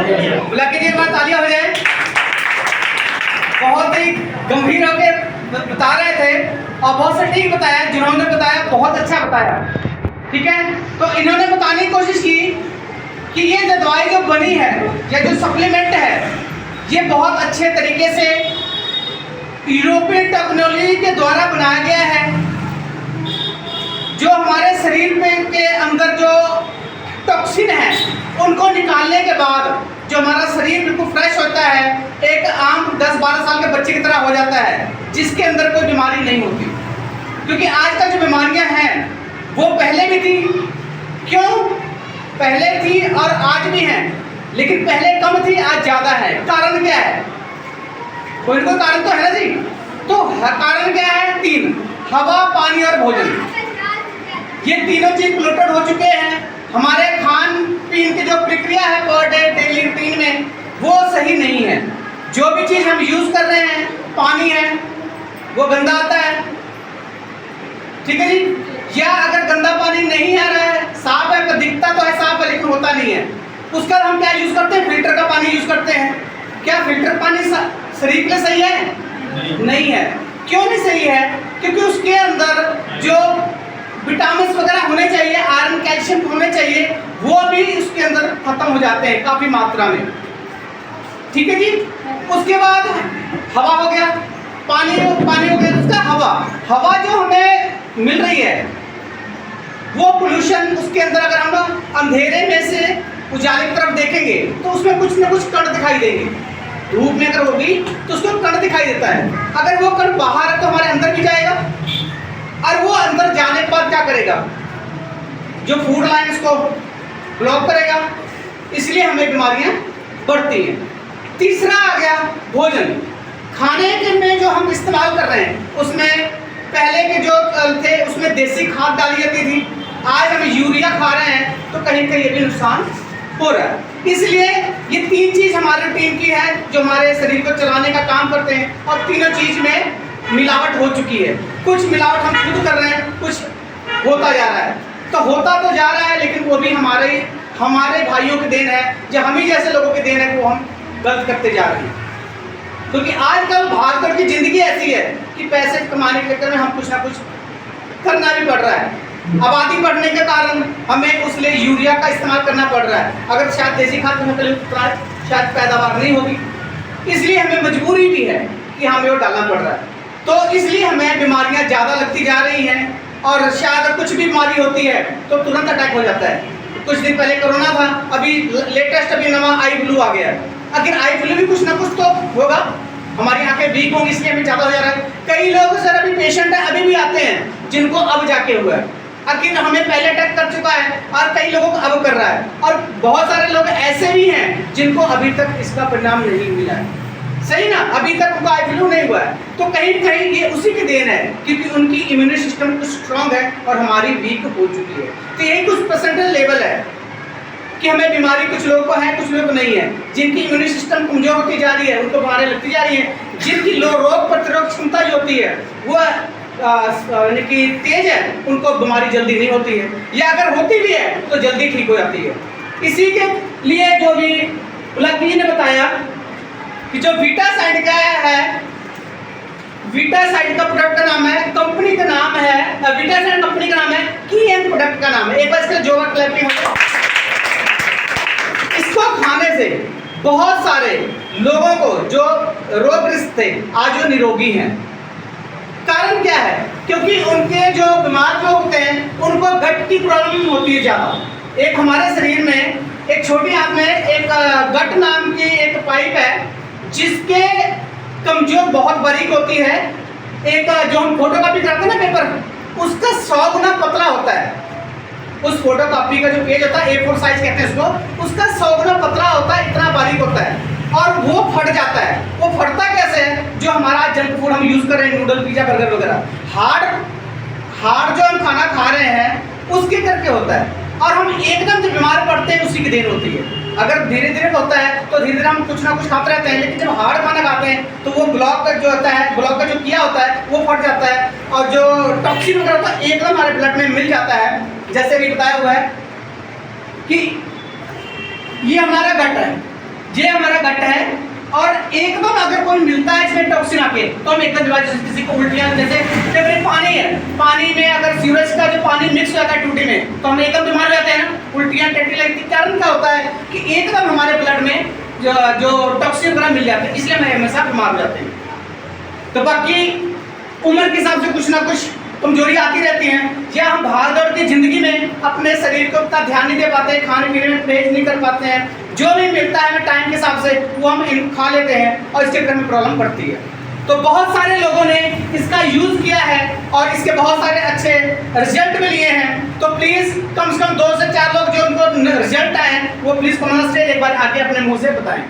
बुला एक बार तालियां हो जाए। बहुत ही गंभीर होकर बता रहे थे और बहुत से ठीक बताया, जिन्होंने बताया बहुत अच्छा बताया। ठीक है, तो इन्होंने बताने की कोशिश की कि ये जो दवाई जो बनी है या जो सप्लीमेंट है, ये बहुत अच्छे तरीके से यूरोपियन टेक्नोलॉजी के द्वारा बनाया गया है, जो हमारे शरीर में के अंदर जो टॉक्सिन है उनको निकालने के बाद जो हमारा शरीर बिल्कुल फ्रेश होता है, एक आम 10-12 साल के बच्चे की तरह हो जाता है, जिसके अंदर कोई बीमारी नहीं होती। क्योंकि आजकल जो बीमारियां हैं वो पहले भी थी, क्यों पहले थी और आज भी हैं, लेकिन पहले कम थी आज ज़्यादा है। कारण क्या है? कोई ना कोई कारण तो है ना जी। तो कारण क्या है? 3: हवा, पानी और भोजन। ये तीनों चीज पोल्यूटेड हो चुके हैं। हमारे खान पीन की जो प्रक्रिया है पर डे डेली रूटीन में, वो सही नहीं है। जो भी चीज हम यूज कर रहे हैं, पानी है वो गंदा आता है, ठीक है जी। या अगर गंदा पानी नहीं आ रहा है, साफ है, तो दिखता तो है साफ है लेकिन होता नहीं है, उसका हम क्या यूज करते हैं? फिल्टर का पानी यूज करते हैं। क्या फिल्टर पानी शरीर के लिए सही है? नहीं है। क्यों नहीं सही है? क्योंकि उसके अंदर जो विटामिन वगैरह होने चाहिए, आयरन कैल्शियम होने चाहिए, वो भी उसके अंदर खत्म हो जाते हैं काफी मात्रा में, ठीक है जी। उसके बाद हवा हो गया, पानी हो गया, उसका हवा जो हमें मिल रही है वो पोल्यूशन, उसके अंदर अगर हम अंधेरे में से उजाले की तरफ देखेंगे तो उसमें कुछ ना कुछ कण दिखाई देंगे। धूप में अगर होगी तो उसको कण दिखाई देता है। अगर वो कण बाहर है तो हमारे अंदर भी जाएगा, और वो अंदर जाने के बाद क्या करेगा? जो फूड लाइन उसको ब्लॉक करेगा, इसलिए हमें बीमारियां बढ़ती हैं। तीसरा आ गया भोजन। खाने के में जो हम इस्तेमाल कर रहे हैं उसमें पहले के जो थे उसमें देसी खाद डाली जाती थी, आज हम यूरिया खा रहे हैं तो कहीं कहीं ये भी नुकसान हो रहा है। इसलिए ये 3 चीज हमारे टीम की है जो हमारे शरीर को चलाने का काम करते हैं, और तीनों चीज में मिलावट हो चुकी है। कुछ मिलावट हम खुद कर रहे हैं, कुछ होता जा रहा है। तो होता तो जा रहा है, लेकिन वो भी हमारे भाइयों की देन है, जो हम ही जैसे लोगों की देन है, वो हम गलत करते जा रहे हैं। क्योंकि आजकल भागदौड़ की जिंदगी ऐसी है कि पैसे कमाने के चक्कर में हम कुछ ना कुछ करना भी पड़ रहा है। आबादी बढ़ने के कारण हमें उसलिए यूरिया का इस्तेमाल करना पड़ रहा है। अगर शायद देसी खाद में शायद पैदावार नहीं होगी, इसलिए हमें मजबूरी भी है कि हमें वो डालना पड़ रहा है। तो इसलिए हमें बीमारियां ज़्यादा लगती जा रही हैं, और शायद कुछ भी बीमारी होती है तो तुरंत अटैक हो जाता है। कुछ दिन पहले कोरोना था, अभी लेटेस्ट अभी नवा आई फ्लू आ गया। अगर आई फ्लू भी कुछ ना कुछ तो होगा, हमारी आंखें वीक होंगी, इसलिए हमें ज़्यादा हो जा रहा है। कई लोग सर अभी पेशेंट है, अभी भी आते हैं जिनको अब जाके हुआ है, लेकिन हमें पहले अटैक कर चुका है और कई लोगों को अब कर रहा है, और बहुत सारे लोग ऐसे भी हैं जिनको अभी तक इसका परिणाम नहीं मिला है। सही ना, अभी तक उनका आई फ्लू नहीं हुआ है। तो कहीं कहीं ये उसी की देन है, क्योंकि उनकी इम्यूनिटी सिस्टम कुछ स्ट्रांग है और हमारी वीक हो चुकी है। तो यही कुछ परसेंटेज लेवल है कि हमें बीमारी कुछ लोगों को है, कुछ लोगों को नहीं है। जिनकी इम्यूनिटी सिस्टम कमजोर होती जा रही है उनको बीमारी लगती जा रही है। जिनकी रोग प्रतिरोधक क्षमता जो होती है वो यानी कि तेज है, उनको बीमारी जल्दी नहीं होती है, या अगर होती भी है तो जल्दी ठीक हो जाती है। इसी के लिए जो भी बुलाकी जी ने बताया कि जो वीटासाइड का है, वीटासाइड का प्रोडक्ट का नाम है, कंपनी का नाम है, वीटासाइड कंपनी का नाम है, कीएम प्रोडक्ट का नाम है। एक बार इसका जोर क्लैपिंग हो। इसको खाने से बहुत सारे लोगों को जो रोगग्रस्त थे आज वो निरोगी हैं। कारण क्या है? क्योंकि उनके जो बीमार लोग होते हैं उनको गट की प्रॉब्लम होती है ज़्यादा। एक हमारे शरीर में एक छोटी आंत में एक गट नाम की एक पाइप है, जिसके कमजोर बहुत बारीक होती है। एक जो हम फोटो कॉपी करते हैं ना पेपर, उसका 100 गुना पतला होता है। उस फोटो कॉपी का जो पेज होता है A4 साइज कहते हैं उसको, उसका 100 गुना पतला होता है, इतना बारीक होता है, और वो फट जाता है। वो फटता कैसे है? जो हमारा जंक फूड हम यूज कर रहे हैं, नूडल, पिज्जा, बर्गर वगैरह, हार्ड जो हम खाना खा रहे हैं उसके करके होता है। और हम एकदम जो बीमार पड़ते हैं उसी की देन होती है। अगर धीरे धीरे होता है तो धीरे धीरे हम कुछ ना कुछ खाते रहते हैं, लेकिन जब हार्ड खाना खाते हैं तो वो ब्लॉक जो होता है, ब्लॉक का जो किया होता है वो फट जाता है, और जो टॉक्सिन वगैरह होता है एकदम हमारे ब्लड में मिल जाता है। जैसे भी बताया हुआ है कि ये हमारा गट है, ये हमारा गट है, और एकदम अगर कोई मिलता है इसमें टॉक्सिन आके तो हम एकदम बीमार, जैसे किसी को उल्टियां, जैसे जब पानी है, पानी में अगर सीवरेज का जो पानी मिक्स हो जाता है टूटी में तो हम एकदम बीमार हो जाते हैं ना, उल्टियां टट्टी लगती है। कारण क्या होता है कि एकदम हमारे ब्लड में जो टॉक्सिन वगैरह मिल जाते हैं, इसलिए हम हमेशा बीमार हो जाते हैं। तो बाकी उम्र के हिसाब से कुछ ना कुछ कमजोरी आती रहती हैं, या हम भाग दौड़ की जिंदगी में अपने शरीर को उतना ध्यान नहीं दे पाते, खाने पीने में परहेज नहीं कर पाते हैं, जो भी मिलता है हमें टाइम के हिसाब से वो हम खा लेते हैं और इसके में प्रॉब्लम पड़ती है। तो बहुत सारे लोगों ने इसका यूज़ किया है और इसके बहुत सारे अच्छे रिजल्ट भी लिए हैं। तो प्लीज़ कम से कम 2 से 4 लोग जो उनको रिजल्ट आए हैं वो प्लीज़ कमेंट से एक बार आके अपने मुंह से बताएं।